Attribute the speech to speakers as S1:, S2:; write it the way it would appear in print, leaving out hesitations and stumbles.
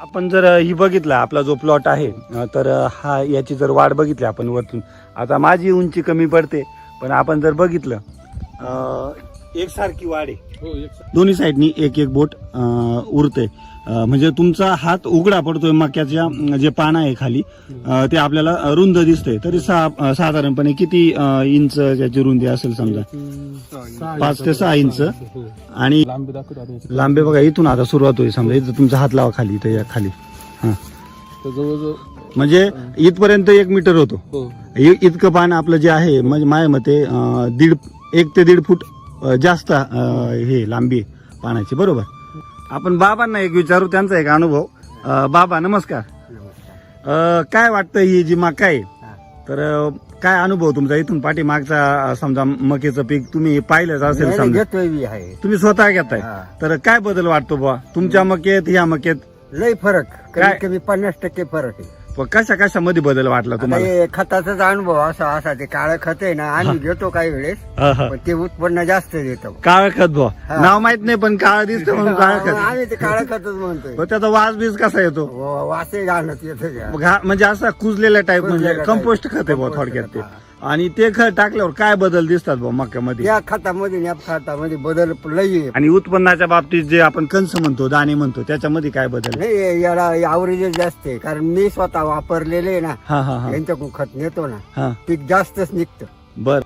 S1: आपण जर ही बघितलं आपला जो प्लॉट आहे तर हा याची जर वाढ बघितली आपण वरतून, आता माझी उंची कमी पडते पण आपण जर बघितलं एकसारखी वाढ आहे, दोन्ही साईडनी एक एक बोट उरते. म्हणजे तुमचा हात उघडा पडतोय मक्याच्या जे पान आहे खाली ते आपल्याला रुंद दिसतंय. तरी साधारणपणे किती इंच त्याची रुंदी असेल समजा 5 ते 6 इंच. आणि लांबे बघा इथून आता सुरुवात होईल समजा, इथं तुमचा हात लावा खाली, इथं या खाली, हा म्हणजे इथपर्यंत 1 मीटर होतो. इतकं पान आपलं जे आहे म्हणजे माझ्या मते 1 ते 1.5 फूट जास्त हे लांबी पानाची, बरोबर. आपण बाबांना एक विचारू, त्यांचा एक अनुभव. बाबा नमस्कार. काय वाटतं ही जी मका आहे तर काय अनुभव तुमचा इथून पाठीमागचा, समजा मकेचं पीक तुम्ही पाहिलंच असेल, समजा तुम्ही स्वतः घेताय, तर काय बदल वाटतो बुवा तुमच्या मकेत ह्या मकेत?
S2: लय फरक, कमी 50% फरक आहे.
S1: कशा कशामध्ये बदल वाटला तुम्हाला?
S2: खताचाच अनुभव असा ते काळं खत आहे ना, आम्ही घेतो काही वेळेस पण ते उत्पन्न जास्त देतो.
S1: काळं खत बुवा, नाव माहित नाही पण काळं दिसतं म्हणून काळं खत.
S2: आम्ही ते काळं खतच म्हणतोय.
S1: त्याचा वास बीज कसा येतो?
S2: वासे घालत येतो,
S1: म्हणजे असा कुजलेल्या टाईप, म्हणजे कंपोस्ट खत आहे बुवा थोडक्यात ते. आणि ते खत टाकल्यावर काय बदल दिसतात बुवा मक्यामध्ये?
S2: या खतामध्ये या खतामध्ये बदल लई आहे.
S1: आणि उत्पन्नाच्या बाबतीत जे आपण कणस म्हणतो, दाणे म्हणतो, त्याच्यामध्ये काय बदल?
S2: नाही, याला आवरेज जास्त आहे, कारण मी स्वतः वापरलेले ना,
S1: हा हा हा
S2: यांच्याकडून खत नेतो ना,
S1: हा
S2: पीक जास्तच निघतं.
S1: बर.